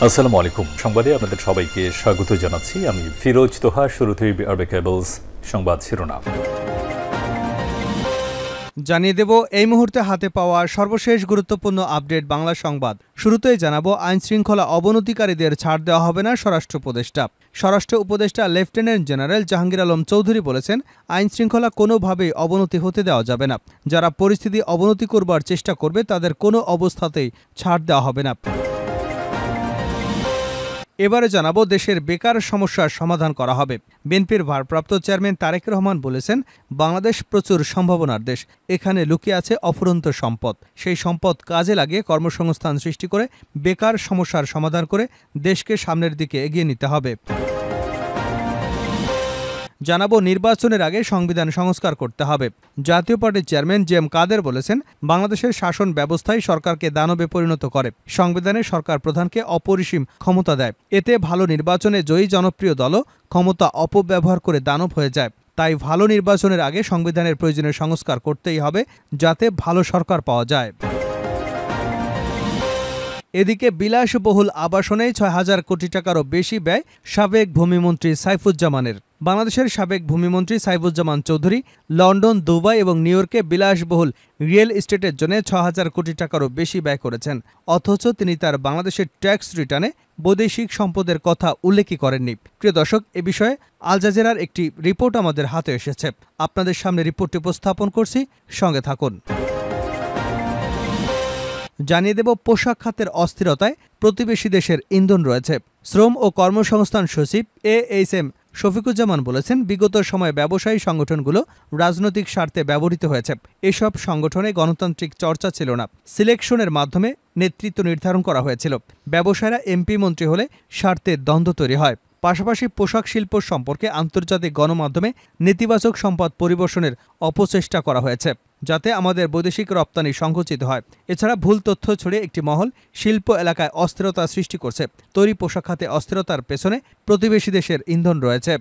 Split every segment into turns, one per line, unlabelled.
আসসালামু আলাইকুম। সংবাদে আপনাদের সবাইকে স্বাগত জানাচ্ছি। আমি ফিরোজ তোহা। শুরুতেই আরবে কেবলস সংবাদ শিরোনাম
জানিয়ে দেব এই মুহূর্তে হাতে পাওয়া সর্বশেষ গুরুত্বপূর্ণ আপডেট বাংলা সংবাদ। শুরুতেই জানাবো আইন শৃঙ্খলা অবনতিকারীদের ছাড় দেওয়া হবে না স্বরাষ্ট্র উপদেষ্টা। স্বরাষ্ট্র উপদেষ্টা লেফটেন্যান্ট জেনারেল জাহাঙ্গীর আলম চৌধুরী বলেছেন, আইন শৃঙ্খলা কোনোভাবেই অবনতি হতে দেওয়া যাবে না। যারা পরিস্থিতি অবনতি করবার চেষ্টা করবে তাদের কোনো অবস্থাতেই ছাড় দেওয়া হবে না। এবারে জানাবো দেশের বেকার সমস্যার সমাধান করা হবে। বিএনপির ভারপ্রাপ্ত চেয়ারম্যান তারেক রহমান বলেছেন, বাংলাদেশ প্রচুর সম্ভাবনার দেশ। এখানে লুকিয়ে আছে অফুরন্ত সম্পদ। সেই সম্পদ কাজে লাগিয়ে কর্মসংস্থান সৃষ্টি করে বেকার সমস্যার সমাধান করে দেশকে সামনের দিকে এগিয়ে নিতে হবে। জানাবো নির্বাচনের আগে সংবিধান সংস্কার করতে হবে। জাতীয় পার্টির চেয়ারম্যান জে এম কাদের বলেছেন, বাংলাদেশের শাসন ব্যবস্থাই সরকারকে দানবে পরিণত করে। সংবিধানে সরকার প্রধানকে অপরিসীম ক্ষমতা দেয়। এতে ভালো নির্বাচনে জয়ী জনপ্রিয় দলও ক্ষমতা অপব্যবহার করে দানব হয়ে যায়। তাই ভালো নির্বাচনের আগে সংবিধানের প্রয়োজনীয় সংস্কার করতেই হবে, যাতে ভালো সরকার পাওয়া যায়। এদিকে বিলাসবহুল আবাসনে ৬,০০০ কোটি টাকারও বেশি ব্যয় সাবেক ভূমিমন্ত্রী সাইফুজ্জামানের। বাংলাদেশের সাবেক ভূমিমন্ত্রী সাইফুজ্জামান চৌধুরী লন্ডন, দুবাই এবং নিউ ইয়র্কে বিলাসবহুল রিয়েল এস্টেটের জন্য ৬,০০০ কোটি টাকারও বেশি ব্যয় করেছেন। অথচ তিনি তার বাংলাদেশের ট্যাক্স রিটার্নে বৈদেশিক সম্পদের কথা উল্লেখই করেননি। প্রিয় দর্শক, এ বিষয়ে আল জাজিরার একটি রিপোর্ট আমাদের হাতে এসেছে। আপনাদের সামনে রিপোর্টটি উপস্থাপন করছি, সঙ্গে থাকুন। জানিয়ে দেব পোশাক খাতের অস্থিরতায় প্রতিবেশী দেশের ইন্ধন রয়েছে। শ্রম ও কর্মসংস্থান সচিব এএইচএম শফিকুজ্জামান বলেছেন, বিগত সময়ে ব্যবসায়ী সংগঠনগুলো রাজনৈতিক স্বার্থে ব্যবহৃত হয়েছে। এসব সংগঠনে গণতান্ত্রিক চর্চা ছিল না। সিলেকশনের মাধ্যমে নেতৃত্ব নির্ধারণ করা হয়েছিল। ব্যবসায়ীরা এমপি মন্ত্রী হলে স্বার্থের দ্বন্দ্ব তৈরি হয়। পাশাপাশি পোশাক শিল্প সম্পর্কে আন্তর্জাতিক গণমাধ্যমে নেতিবাচক সম্পদ পরিবেশনের অপচেষ্টা করা হয়েছে, যাতে আমাদের বৈদেশিক রপ্তানি সংকুচিত হয়। এছাড়া ভুল তথ্য ছড়িয়ে একটি মহল শিল্প এলাকায় অস্থিরতা সৃষ্টি করছে। তৈরি পোশাক খাতে অস্থিরতার পেছনে প্রতিবেশী দেশের ইন্ধন রয়েছে।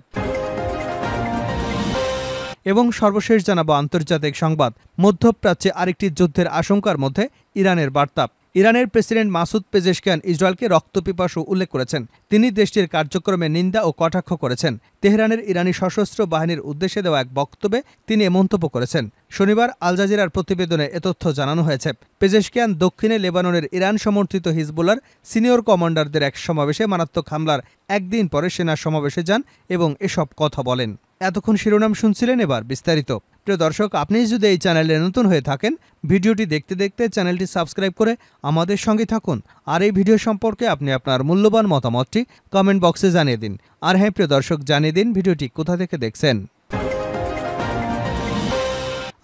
এবং সর্বশেষ জানাবো আন্তর্জাতিক সংবাদ। মধ্যপ্রাচ্যে আরেকটি যুদ্ধের আশঙ্কার মধ্যে ইরানের বার্তা। ইরানের প্রেসিডেন্ট মাসুদ পেজেশকিয়ান ইসরায়েলকে রক্তপিপাসু উল্লেখ করেছেন। তিনি দেশটির কার্যক্রমে নিন্দা ও কটাক্ষ করেছেন। তেহরানের ইরানি সশস্ত্র বাহিনীর উদ্দেশ্যে দেওয়া এক বক্তব্যে তিনি এ মন্তব্য করেছেন। শনিবার আল জাজিরার প্রতিবেদনে এ তথ্য জানানো হয়েছে। পেজেশকিয়ান দক্ষিণে লেবাননের ইরান সমর্থিত হিজবুল্লার সিনিয়র কমান্ডারদের এক সমাবেশে মারাত্মক হামলার একদিন পরে সেনা সমাবেশে যান এবং এসব কথা বলেন। এতক্ষণ শিরোনাম শুনছিলেন, এবার বিস্তারিত। প্রিয় দর্শক, আপনি যদি এই চ্যানেলে নতুন হয়ে থাকেন, ভিডিওটি দেখতে দেখতে চ্যানেলটি সাবস্ক্রাইব করে আমাদের সঙ্গে থাকুন। আর এই ভিডিও সম্পর্কে আপনি আপনার মূল্যবান মতামতটি কমেন্ট বক্সে জানিয়ে দিন। আর হ্যাঁ প্রিয় দর্শক, জানিয়ে দিন ভিডিওটি কোথা থেকে দেখছেন।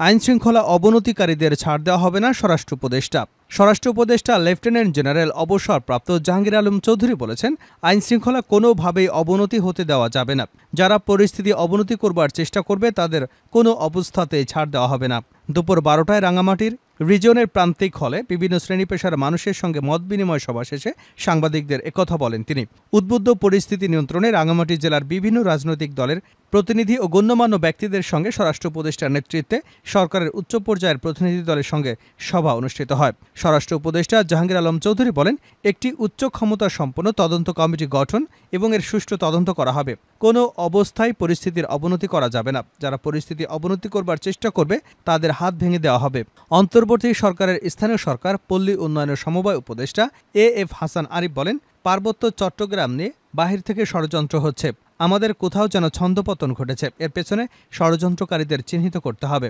আইন শৃঙ্খলা অবনতিকারীদের ছাড় দেওয়া হবে না স্বরাষ্ট্র উপদেষ্টা। স্বরাষ্ট্র উপদেষ্টা লেফটেন্যান্ট জেনারেল অবসরপ্রাপ্ত জাহাঙ্গীর আলম চৌধুরী বলেছেন, আইন শৃঙ্খলা কোনোভাবেই অবনতি হতে দেওয়া যাবে না। যারা পরিস্থিতি অবনতি করবার চেষ্টা করবে তাদের কোনো অবস্থাতেই ছাড় দেওয়া হবে না। দুপুর 12টায় রাঙামাটির রিজিয়নের প্রান্তিক হলে বিভিন্ন শ্রেণী পেশার মানুষের সঙ্গে মত বিনিময় সভা শেষে সাংবাদিকদের একথা বলেন তিনি। উদ্বুদ্ধ পরিস্থিতি নিয়ন্ত্রণে রাঙামাটি জেলার বিভিন্ন রাজনৈতিক দলের প্রতিনিধি ও গণ্যমান্য ব্যক্তিদের সঙ্গে স্বরাষ্ট্র উপদেষ্টার নেতৃত্বে সরকারের উচ্চ পর্যায়ের প্রতিনিধি দলের সঙ্গে সভা অনুষ্ঠিত হয়। স্বরাষ্ট্র উপদেষ্টা জাহাঙ্গীর আলম চৌধুরী বলেন, একটি উচ্চ ক্ষমতা সম্পন্ন তদন্ত কমিটি গঠন এবং এর সুষ্ঠু তদন্ত করা হবে। কোনো অবস্থায় পরিস্থিতির অবনতি করা যাবে না। যারা পরিস্থিতি অবনতি করবার চেষ্টা করবে তাদের হাত ভেঙে দেওয়া হবে। অন্তর্বর্তী সরকারের স্থানীয় সরকার পল্লী উন্নয়নের সমবায় উপদেষ্টা এএফ হাসান আরিফ বলেন, পার্বত্য চট্টগ্রাম নিয়ে বাহির থেকে ষড়যন্ত্র হচ্ছে। আমাদের কোথাও যেন ছন্দপতন ঘটেছে। এর পেছনে ষড়যন্ত্রকারীদের চিহ্নিত করতে হবে।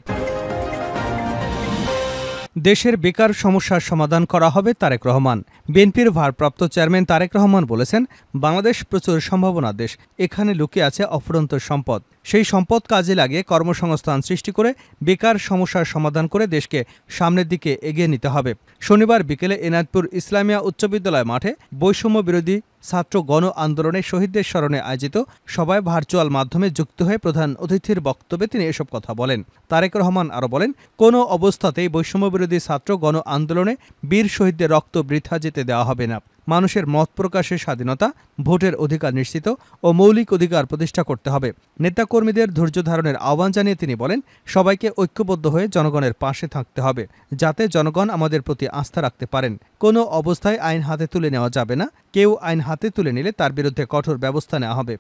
দেশের বেকার সমস্যার সমাধান করা হবে তারেক রহমান। বিএনপির ভারপ্রাপ্ত চেয়ারম্যান তারেক রহমান বলেছেন, বাংলাদেশ প্রচুর সম্ভাবনার দেশ। এখানে লুকিয়ে আছে অফুরন্ত সম্পদ। সেই সম্পদ কাজে লাগিয়ে কর্মসংস্থান সৃষ্টি করে বেকার সমস্যার সমাধান করে দেশকে সামনের দিকে এগিয়ে নিতে হবে। শনিবার বিকেলে এনায়তপুর ইসলামিয়া উচ্চ বিদ্যালয় মাঠে বৈষম্য বিরোধী ছাত্র গণ আন্দোলনে শহীদদের স্মরণে আয়োজিত সভায় ভার্চুয়াল মাধ্যমে যুক্ত হয়ে প্রধান অতিথির বক্তব্যে তিনি এসব কথা বলেন। তারেক রহমান আরও বলেন, কোনো অবস্থাতেই বৈষম্য বিরোধী ছাত্র গণ আন্দোলনে বীর শহীদদের রক্ত বৃথা যেতে দেওয়া হবে না। মানুষের মত প্রকাশের স্বাধীনতা, ভোটের অধিকার নিশ্চিত ও মৌলিক অধিকার প্রতিষ্ঠা করতে হবে। নেতাকর্মীদের ধৈর্য ধারণের আহ্বান জানিয়ে তিনি বলেন, সবাইকে ঐক্যবদ্ধ হয়ে জনগণের পাশে থাকতে হবে, যাতে জনগণ আমাদের প্রতি আস্থা রাখতে পারেন। কোনো অবস্থায় আইন হাতে তুলে নেওয়া যাবে না। কেউ আইন হাতে তুলে নিলে তার বিরুদ্ধে কঠোর ব্যবস্থা নেওয়া হবে।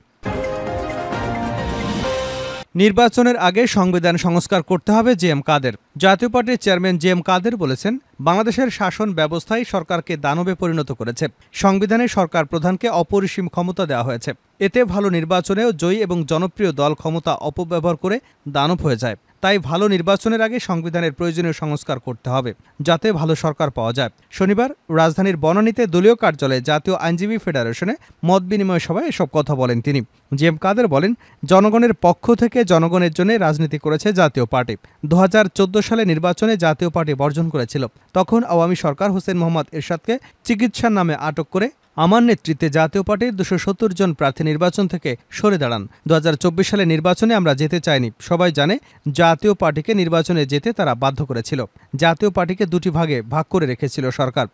নির্বাচনের আগে সংবিধান সংস্কার করতে হবে জে.এম. কাদের। জাতীয় পার্টির চেয়ারম্যান জে.এম. কাদের বলেছেন, বাংলাদেশের শাসন ব্যবস্থাই সরকারকে দানবে পরিণত করেছে। সংবিধানে সরকার প্রধানকে অপরিসীম ক্ষমতা দেওয়া হয়েছে। এতে ভালো নির্বাচনেও জয়ী এবং জনপ্রিয় দল ক্ষমতা অপব্যবহার করে দানব হয়ে যায়। তাই ভালো নির্বাচনের আগে সংবিধানের প্রয়োজনীয় সংস্কার করতে হবে, যাতে ভালো সরকার পাওয়া যায়। শনিবার রাজধানীর বনানীতে দলীয় কার্যালয়ে জাতীয় আইনজীবী ফেডারেশনে মত বিনিময় সভায় এসব কথা বলেন তিনি। জে.এম. কাদের বলেন, জনগণের পক্ষ থেকে জনগণের জন্য রাজনীতি করেছে জাতীয় পার্টি। 2014 সালে নির্বাচনে জাতীয় পার্টি বর্জন করেছিল। তখন আওয়ামী সরকার হোসেন মোহাম্মদ এরশাদকে চিকিৎসার নামে আটক করে আমার নেতৃত্বে জাতীয় পার্টির 270 জন প্রার্থী নির্বাচন থেকে সরে দাঁড়ান। 2024 সালে নির্বাচনে আমরা যেতে চাইনি। সবাই জানে জাতীয় পার্টিকে নির্বাচনে যেতে তারা বাধ্য করেছিল। জাতীয় পার্টিকে দুটি ভাগে ভাগ করে রেখেছিল সরকার।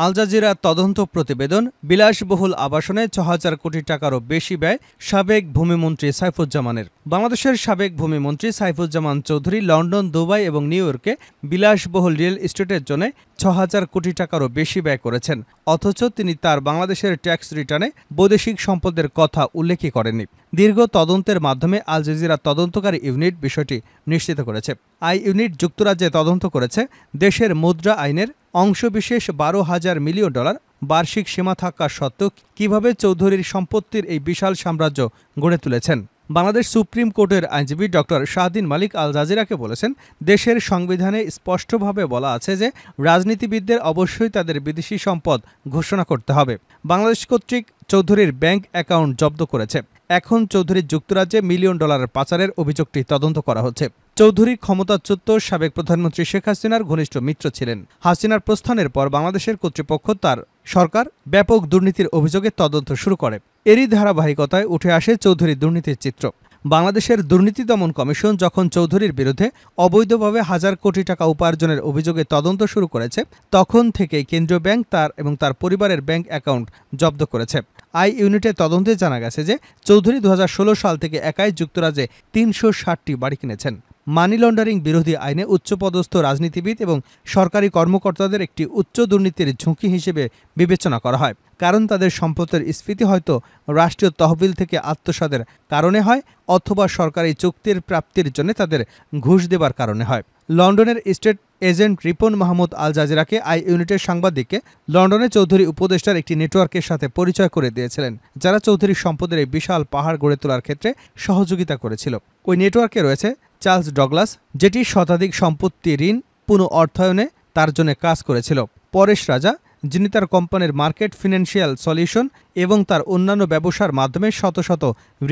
আল জাজিরা তদন্ত প্রতিবেদন, বিলাসবহুল আবাসনে ৬,০০০ কোটি টাকারও বেশি ব্যয় সাবেক ভূমিমন্ত্রী সাইফুজ্জামানের। বাংলাদেশের সাবেক ভূমিমন্ত্রী সাইফুজ্জামান চৌধুরী লন্ডন, দুবাই এবং নিউ ইয়র্কে বিলাসবহুল রিয়েল এস্টেটের জন্য ৬,০০০ কোটি টাকারও বেশি ব্যয় করেছেন। অথচ তিনি তার বাংলাদেশের ট্যাক্স রিটার্নে বৈদেশিক সম্পদের কথা উল্লেখই করেননি। দীর্ঘ তদন্তের মাধ্যমে আল জাজিরা তদন্তকারী ইউনিট বিষয়টি নিশ্চিত করেছে। আই ইউনিট যুক্তরাজ্যে তদন্ত করেছে দেশের মুদ্রা আইনের অংশবিশেষ 12,000 মিলিয়ন ডলার বার্ষিক সীমা থাকা সত্ত্বেও কিভাবে চৌধুরীর সম্পত্তির এই বিশাল সাম্রাজ্য গড়ে তুলেছেন। বাংলাদেশ সুপ্রিম কোর্টের আইনজীবী ডক্টর শাহদিন মালিক আল জাজিরাকে বলেছেন, দেশের সংবিধানে স্পষ্টভাবে বলা আছে যে রাজনীতিবিদদের অবশ্যই তাদের বিদেশি সম্পদ ঘোষণা করতে হবে। বাংলাদেশ কর্তৃক চৌধুরীর ব্যাংক অ্যাকাউন্ট জব্দ করেছে। এখন চৌধুরী যুক্তরাজ্যে মিলিয়ন ডলার পাচারের অভিযোগটি তদন্ত করা হচ্ছে। চৌধুরী ক্ষমতাচ্যুত সাবেক প্রধানমন্ত্রী শেখ হাসিনার ঘনিষ্ঠ মিত্র ছিলেন। হাসিনার প্রস্থানের পর বাংলাদেশের কর্তৃপক্ষ তার সরকার ব্যাপক দুর্নীতির অভিযোগে তদন্ত শুরু করে। এরই ধারাবাহিকতায় উঠে আসে চৌধুরী দুর্নীতির চিত্র। বাংলাদেশের দুর্নীতি দমন কমিশন যখন চৌধুরীর বিরুদ্ধে অবৈধভাবে 1,000 কোটি টাকা উপার্জনের অভিযোগে তদন্ত শুরু করেছে, তখন থেকেই কেন্দ্রীয় ব্যাংক এবং তার পরিবারের ব্যাংক অ্যাকাউন্ট জব্দ করেছে। আই ইউনিটের তদন্তে জানা গেছে যে চৌধুরী 2016 সাল থেকে একাই যুক্তরাজ্যে 360টি বাড়ি কিনেছেন। মানি লন্ডারিং বিরোধী আইনে উচ্চপদস্থ রাজনীতিবিদ এবং সরকারি কর্মকর্তাদের একটি উচ্চ দুর্নীতির ঝুঁকি হিসেবে বিবেচনা করা হয়, কারণ তাদের সম্পদের স্ফীতি হয়তো রাষ্ট্রীয় তহবিল থেকে আত্মসাতের কারণে হয় অথবা সরকারি চুক্তির প্রাপ্তির জন্য তাদের ঘুষ দেবার কারণে হয়। লন্ডনের স্টেট এজেন্ট রিপন মাহমুদ আল জাজিরাকে আই ইউনিটের সাংবাদিককে লন্ডনে চৌধুরী উপদেষ্টার একটি নেটওয়ার্কের সাথে পরিচয় করে দিয়েছিলেন, যারা চৌধুরীর সম্পদের এই বিশাল পাহাড় গড়ে তোলার ক্ষেত্রে সহযোগিতা করেছিল। ওই নেটওয়ার্কে রয়েছে চার্লস ডগলাস, যেটি শতাধিক সম্পত্তি ঋণ পুনঃ অর্থায়নে তার জন্য কাজ করেছিল, পরেশ রাজা, যিনি তার কোম্পানির মার্কেট ফিনান্সিয়াল সলিউশন এবং তার অন্যান্য ব্যবসার মাধ্যমে শত শত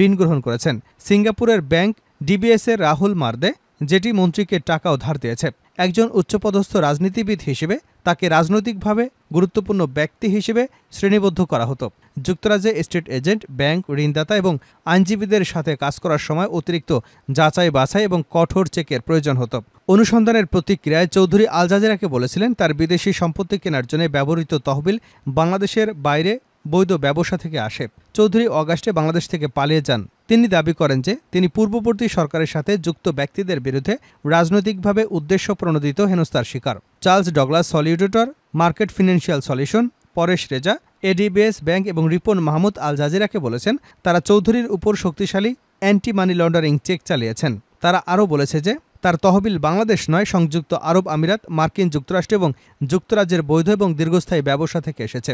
ঋণ গ্রহণ করেছেন, সিঙ্গাপুরের ব্যাংক ডিবিএস-এর রাহুল মার্দে, যেটি মন্ত্রীকে টাকাও ধার দিয়েছে। একজন উচ্চপদস্থ রাজনীতিবিদ হিসেবে তাকে রাজনৈতিকভাবে গুরুত্বপূর্ণ ব্যক্তি হিসেবে শ্রেণীবদ্ধ করা হতো। যুক্তরাজ্যে স্টেট এজেন্ট, ব্যাংক, ঋণদাতা এবং আইনজীবীদের সাথে কাজ করার সময় অতিরিক্ত যাচাই বাছাই এবং কঠোর চেকের প্রয়োজন হতো। অনুসন্ধানের প্রতিক্রিয়ায় চৌধুরী আল জাজিরাকে বলেছিলেন, তার বিদেশি সম্পত্তি কেনার জন্য ব্যবহৃত তহবিল বাংলাদেশের বাইরে বৈধ ব্যবসা থেকে আসে। চৌধুরী অগাস্টে বাংলাদেশ থেকে পালিয়ে যান। তিনি দাবি করেন যে তিনি পূর্ববর্তী সরকারের সাথে যুক্ত ব্যক্তিদের বিরুদ্ধে রাজনৈতিকভাবে উদ্দেশ্য প্রণোদিত হেনস্থার শিকার। Charles Douglas solicitor, market financial solution, Paresh Reza, ADBS bank এবং রিপন মাহমুদ আল জাজিরাকে বলেছেন, তারা চৌধুরীর উপর শক্তিশালী অ্যান্টি মানি লন্ডারিং চেক চালিয়েছেন। তারা আরও বলেছে যে তার তহবিল বাংলাদেশ নয়, সংযুক্ত আরব আমিরাত, মার্কিন যুক্তরাষ্ট্র এবং যুক্তরাজ্যের বৈধ এবং দীর্ঘস্থায়ী ব্যবসা থেকে এসেছে।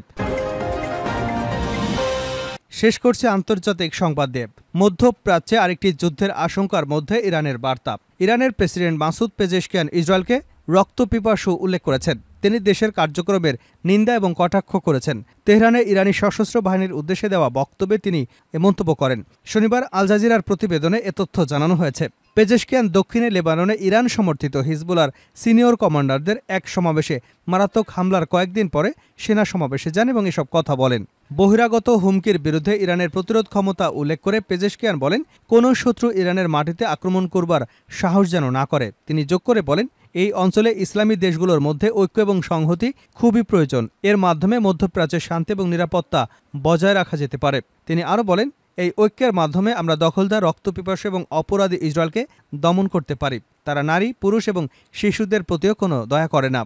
শেষ করছে আন্তর্জাতিক সংবাদ দেব। মধ্যপ্রাচ্যে আরেকটি যুদ্ধের আশঙ্কার মধ্যে ইরানের বার্তা। ইরানের প্রেসিডেন্ট মাসুদ পেজেশকিয়ান ইসরায়েলকে রক্তপিপাসু উল্লেখ করেছেন। তিনি দেশের কার্যক্রমের নিন্দা এবং কটাক্ষ করেছেন। তেহরানে ইরানি সশস্ত্র বাহিনীর উদ্দেশ্যে দেওয়া বক্তব্যে তিনি এ মন্তব্য করেন। শনিবার আল জাজিরার প্রতিবেদনে এ তথ্য জানানো হয়েছে। পেজেশকিয়ান দক্ষিণে লেবাননে ইরান সমর্থিত হিজবুলার সিনিয়র কমান্ডারদের এক সমাবেশে মারাত্মক হামলার কয়েকদিন পরে সেনা সমাবেশে যান এবং এসব কথা বলেন। বহিরাগত হুমকির বিরুদ্ধে ইরানের প্রতিরোধ ক্ষমতা উল্লেখ করে পেজেশকিয়ান বলেন, কোনো শত্রু ইরানের মাটিতে আক্রমণ করবার সাহস যেন না করে। তিনি যোগ করে বলেন, এই অঞ্চলে ইসলামী দেশগুলোর মধ্যে ঐক্য এবং সংহতি খুবই প্রয়োজন। এর মাধ্যমে মধ্যপ্রাচ্যের শান্তি এবং নিরাপত্তা বজায় রাখা যেতে পারে। তিনি আরও বলেন, এই ঐক্যের মাধ্যমে আমরা দখলদার, রক্তপিপাসু এবং অপরাধী ইসরায়েলকে দমন করতে পারি। তারা নারী, পুরুষ এবং শিশুদের প্রতিও কোনো দয়া করে না।